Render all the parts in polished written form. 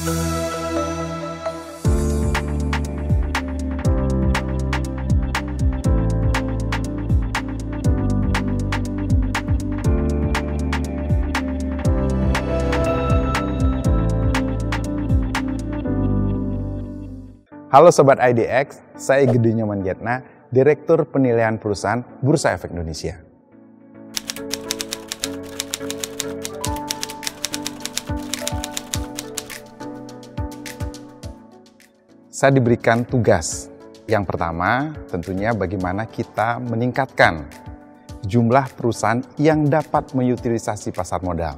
Halo Sobat IDX, saya Gede Nyoman Yatna, Direktur Penilaian Perusahaan Bursa Efek Indonesia. Saya diberikan tugas. Yang pertama, tentunya bagaimana kita meningkatkan jumlah perusahaan yang dapat mengutilisasi pasar modal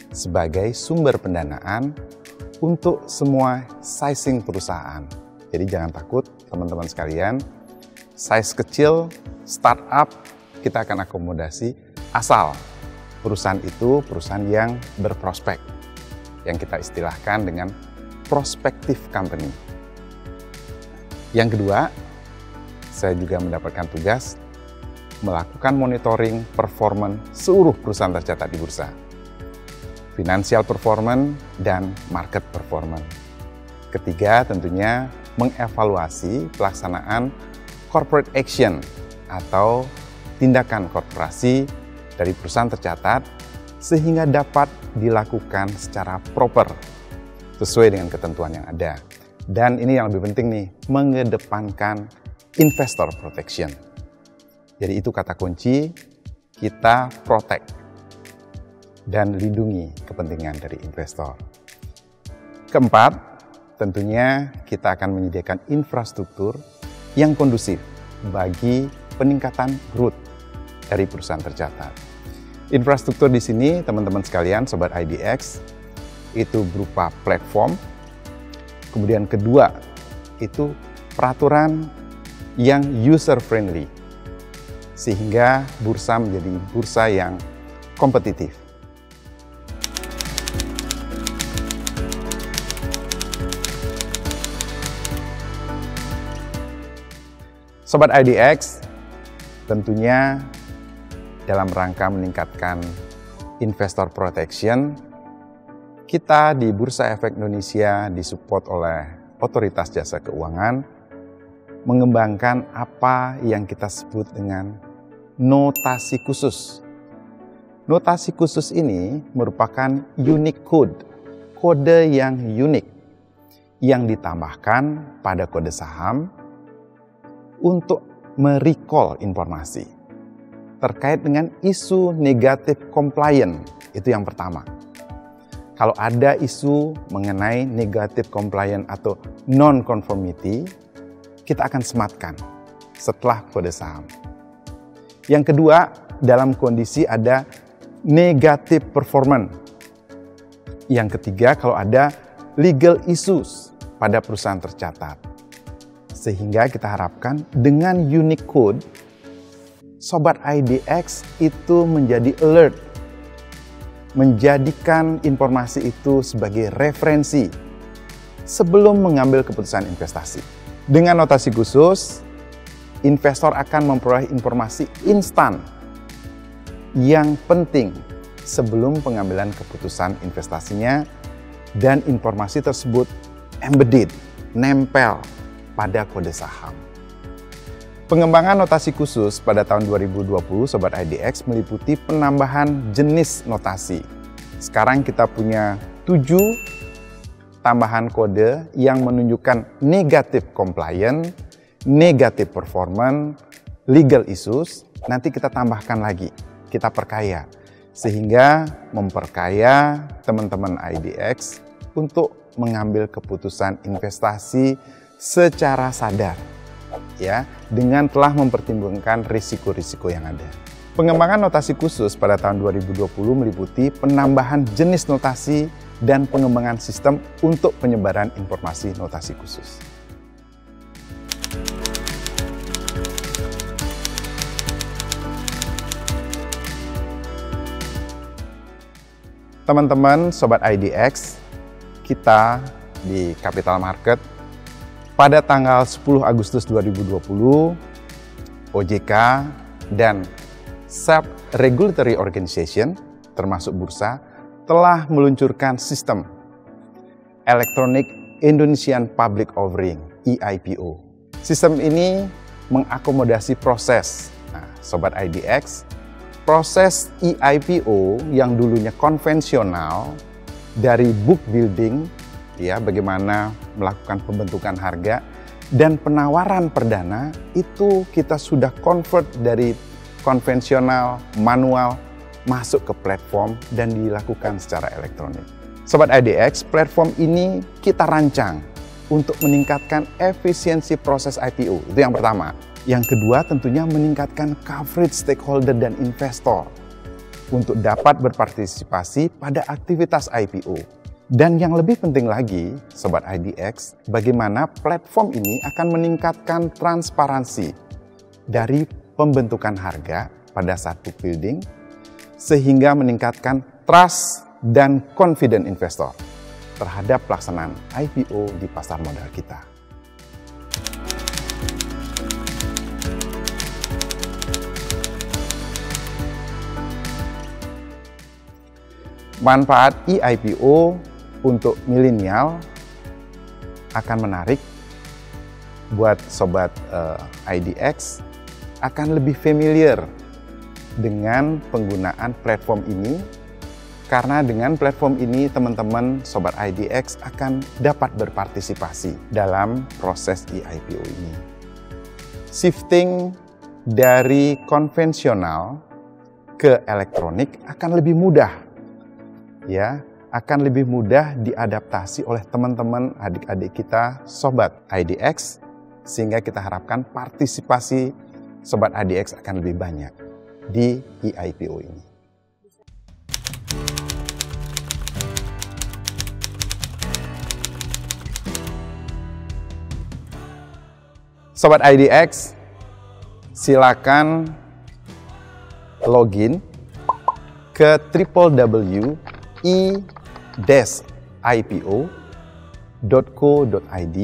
sebagai sumber pendanaan untuk semua sizing perusahaan. Jadi jangan takut teman-teman sekalian, size kecil, startup, kita akan akomodasi asal perusahaan itu perusahaan yang berprospek, yang kita istilahkan dengan prospective company. Yang kedua, saya juga mendapatkan tugas melakukan monitoring performance seluruh perusahaan tercatat di bursa, financial performance dan market performance. Ketiga, tentunya mengevaluasi pelaksanaan corporate action atau tindakan korporasi dari perusahaan tercatat sehingga dapat dilakukan secara proper sesuai dengan ketentuan yang ada. Dan ini yang lebih penting nih, mengedepankan investor protection. Jadi itu kata kunci, kita protect dan lindungi kepentingan dari investor. Keempat, tentunya kita akan menyediakan infrastruktur yang kondusif bagi peningkatan growth dari perusahaan tercatat. Infrastruktur di sini, teman-teman sekalian, Sobat IDX, itu berupa platform. Kemudian kedua, itu peraturan yang user-friendly, sehingga bursa menjadi bursa yang kompetitif. Sobat IDX, tentunya dalam rangka meningkatkan investor protection, kita di Bursa Efek Indonesia disupport oleh Otoritas Jasa Keuangan mengembangkan apa yang kita sebut dengan notasi khusus. Notasi khusus ini merupakan unique code, kode yang unik yang ditambahkan pada kode saham untuk merecall informasi terkait dengan isu negatif compliant. Itu yang pertama. Kalau ada isu mengenai negatif compliant atau non-conformity, kita akan sematkan setelah kode saham. Yang kedua, dalam kondisi ada negatif performance. Yang ketiga, kalau ada legal issues pada perusahaan tercatat. Sehingga kita harapkan dengan unique code, Sobat IDX itu menjadi alert, menjadikan informasi itu sebagai referensi sebelum mengambil keputusan investasi. Dengan notasi khusus, investor akan memperoleh informasi instan yang penting sebelum pengambilan keputusan investasinya, dan informasi tersebut embedded, nempel pada kode saham. Pengembangan notasi khusus pada tahun 2020 Sobat IDX meliputi penambahan jenis notasi. Sekarang kita punya 7 tambahan kode yang menunjukkan negatif compliant, negatif performance, legal issues. Nanti kita tambahkan lagi, kita perkaya. Sehingga memperkaya teman-teman IDX untuk mengambil keputusan investasi secara sadar, ya, dengan telah mempertimbangkan risiko-risiko yang ada. Pengembangan notasi khusus pada tahun 2020 meliputi penambahan jenis notasi dan pengembangan sistem untuk penyebaran informasi notasi khusus. Teman-teman Sobat IDX, kita di Capital Market pada tanggal 10 Agustus 2020, OJK dan Self-Regulatory Organization, termasuk bursa, telah meluncurkan sistem Electronic Indonesian Public Offering, EIPO. Sistem ini mengakomodasi proses. Nah, Sobat IDX, proses EIPO yang dulunya konvensional dari book building, ya, bagaimana melakukan pembentukan harga dan penawaran perdana, itu kita sudah convert dari konvensional, manual, masuk ke platform dan dilakukan secara elektronik. Sobat IDX, platform ini kita rancang untuk meningkatkan efisiensi proses IPO. Itu yang pertama. Yang kedua tentunya meningkatkan coverage stakeholder dan investor untuk dapat berpartisipasi pada aktivitas IPO. Dan yang lebih penting lagi, Sobat IDX, bagaimana platform ini akan meningkatkan transparansi dari pembentukan harga pada satu building, sehingga meningkatkan trust dan confident investor terhadap pelaksanaan IPO di pasar modal kita. Manfaat EIPO untuk milenial akan menarik buat Sobat IDX, akan lebih familiar dengan penggunaan platform ini, karena dengan platform ini teman-teman Sobat IDX akan dapat berpartisipasi dalam proses EIPO ini. Shifting dari konvensional ke elektronik akan lebih mudah, ya, akan lebih mudah diadaptasi oleh teman-teman adik-adik kita Sobat IDX, sehingga kita harapkan partisipasi Sobat IDX akan lebih banyak di EIPO ini. Sobat IDX, silakan login ke www.i-ipo.co.id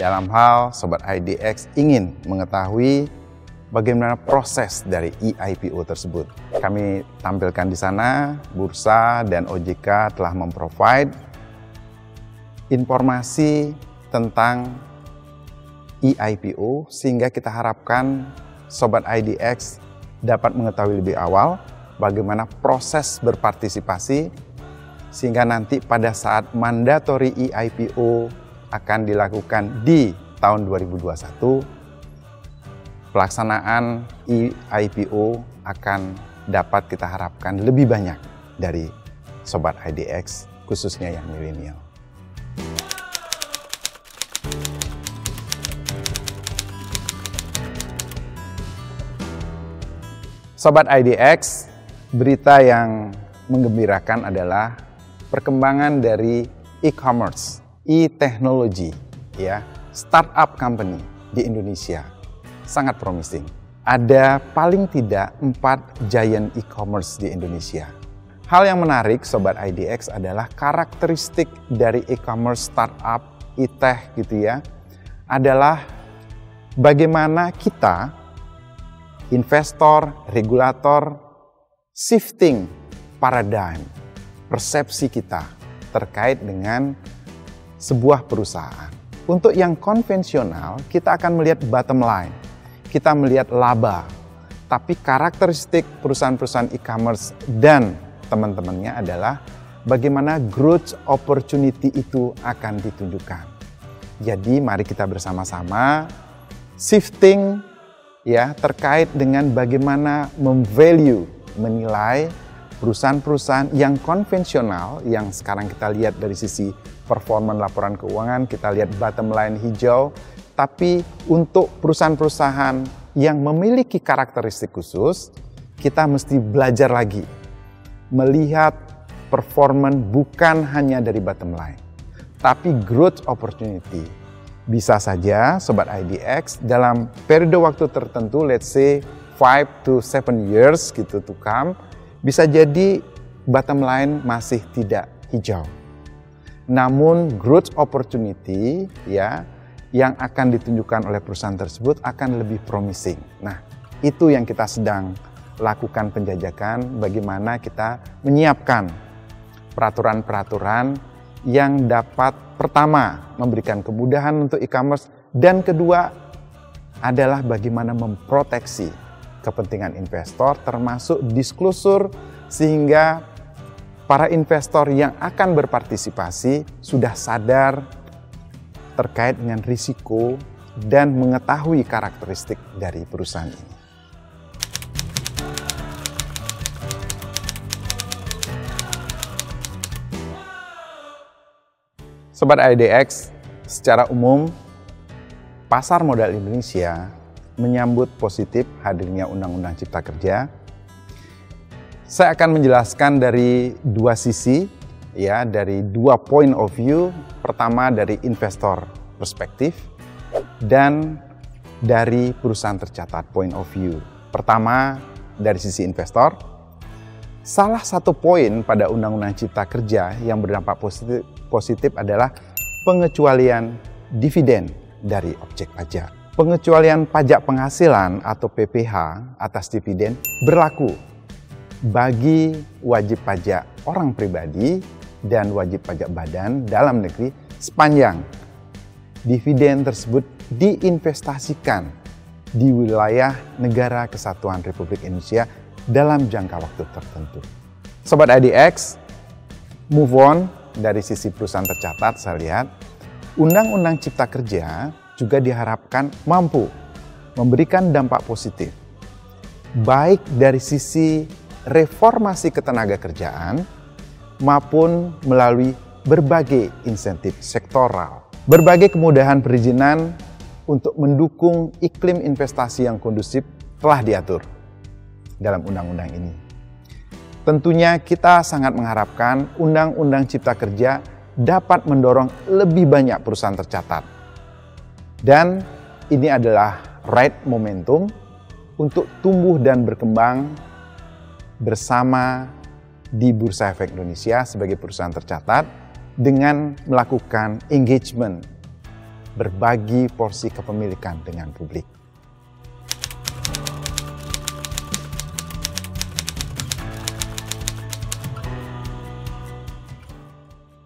dalam hal Sobat IDX ingin mengetahui bagaimana proses dari EIPO tersebut. Kami tampilkan di sana, Bursa dan OJK telah memprovide informasi tentang EIPO, sehingga kita harapkan Sobat IDX dapat mengetahui lebih awal bagaimana proses berpartisipasi, sehingga nanti pada saat mandatory EIPO akan dilakukan di tahun 2021, pelaksanaan EIPO akan dapat kita harapkan lebih banyak dari Sobat IDX, khususnya yang milenial. Sobat IDX, berita yang menggembirakan adalah perkembangan dari e-commerce, e-technology, ya, startup company di Indonesia sangat promising. Ada paling tidak 4 giant e-commerce di Indonesia. Hal yang menarik Sobat IDX adalah karakteristik dari e-commerce startup, e-tech gitu ya, adalah bagaimana kita, investor, regulator, shifting paradigm, persepsi kita terkait dengan sebuah perusahaan. Untuk yang konvensional, kita akan melihat bottom line, kita melihat laba, tapi karakteristik perusahaan-perusahaan e-commerce dan teman-temannya adalah bagaimana growth opportunity itu akan ditunjukkan. Jadi mari kita bersama-sama shifting, ya, terkait dengan bagaimana memvalue, menilai perusahaan-perusahaan yang konvensional yang sekarang kita lihat dari sisi performa laporan keuangan, kita lihat bottom line hijau, tapi untuk perusahaan-perusahaan yang memiliki karakteristik khusus, kita mesti belajar lagi, melihat performa bukan hanya dari bottom line, tapi growth opportunity. Bisa saja Sobat IDX dalam periode waktu tertentu, let's say 5 to 7 years gitu to come, bisa jadi bottom line masih tidak hijau. Namun growth opportunity, ya, yang akan ditunjukkan oleh perusahaan tersebut akan lebih promising. Nah, itu yang kita sedang lakukan penjajakan, bagaimana kita menyiapkan peraturan-peraturan yang dapat pertama memberikan kemudahan untuk e-commerce dan kedua adalah bagaimana memproteksi kepentingan investor termasuk disclosure sehingga para investor yang akan berpartisipasi sudah sadar terkait dengan risiko dan mengetahui karakteristik dari perusahaan ini. Sobat IDX, secara umum pasar modal Indonesia menyambut positif hadirnya Undang-Undang Cipta Kerja. Saya akan menjelaskan dari dua sisi, ya, dari dua point of view. Pertama dari investor perspektif dan dari perusahaan tercatat point of view. Pertama dari sisi investor, salah satu poin pada Undang-Undang Cipta Kerja yang berdampak positif adalah pengecualian dividen dari objek pajak. Pengecualian pajak penghasilan atau PPh atas dividen berlaku bagi wajib pajak orang pribadi dan wajib pajak badan dalam negeri sepanjang dividen tersebut diinvestasikan di wilayah Negara Kesatuan Republik Indonesia dalam jangka waktu tertentu. Sobat IDX, move on dari sisi perusahaan tercatat, saya lihat Undang-Undang Cipta Kerja juga diharapkan mampu memberikan dampak positif, baik dari sisi reformasi ketenagakerjaan maupun melalui berbagai insentif sektoral. Berbagai kemudahan perizinan untuk mendukung iklim investasi yang kondusif telah diatur dalam undang-undang ini. Tentunya kita sangat mengharapkan Undang-Undang Cipta Kerja dapat mendorong lebih banyak perusahaan tercatat. Dan ini adalah right momentum untuk tumbuh dan berkembang bersama di Bursa Efek Indonesia sebagai perusahaan tercatat dengan melakukan engagement, berbagi porsi kepemilikan dengan publik.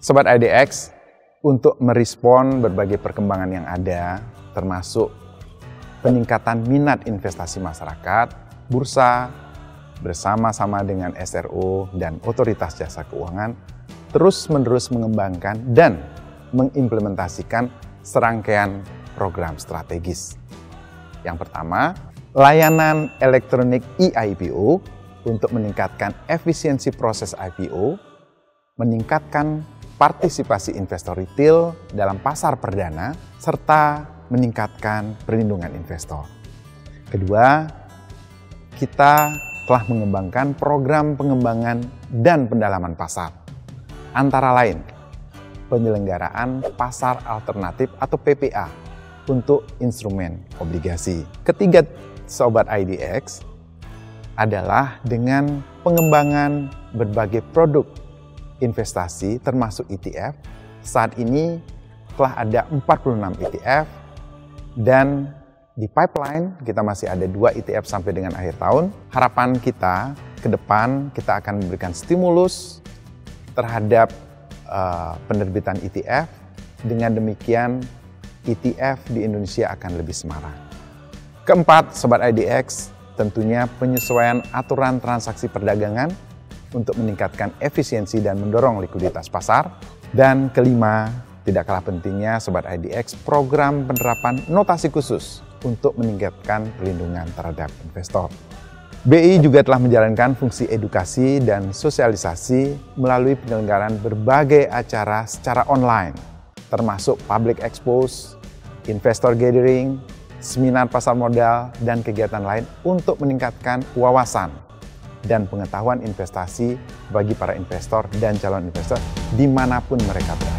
Sobat IDX, untuk merespon berbagai perkembangan yang ada, termasuk peningkatan minat investasi masyarakat, Bursa bersama-sama dengan SRO dan Otoritas Jasa Keuangan terus-menerus mengembangkan dan mengimplementasikan serangkaian program strategis. Yang pertama, layanan elektronik e-IPO untuk meningkatkan efisiensi proses IPO, meningkatkan partisipasi investor retail dalam pasar perdana, serta meningkatkan perlindungan investor. Kedua, kita telah mengembangkan program pengembangan dan pendalaman pasar. Antara lain, penyelenggaraan pasar alternatif atau PPA untuk instrumen obligasi. Ketiga, Sobat IDX, adalah dengan pengembangan berbagai produk investasi termasuk ETF. Saat ini telah ada 46 ETF dan di pipeline kita masih ada 2 ETF sampai dengan akhir tahun. Harapan kita ke depan kita akan memberikan stimulus terhadap penerbitan ETF. Dengan demikian ETF di Indonesia akan lebih semarak. Keempat, Sobat IDX, tentunya penyesuaian aturan transaksi perdagangan untuk meningkatkan efisiensi dan mendorong likuiditas pasar. Dan kelima, tidak kalah pentingnya Sobat IDX, program penerapan notasi khusus untuk meningkatkan perlindungan terhadap investor. BI juga telah menjalankan fungsi edukasi dan sosialisasi melalui penyelenggaraan berbagai acara secara online, termasuk public expose, investor gathering, seminar pasar modal, dan kegiatan lain untuk meningkatkan wawasan dan pengetahuan investasi bagi para investor dan calon investor dimanapun mereka berada.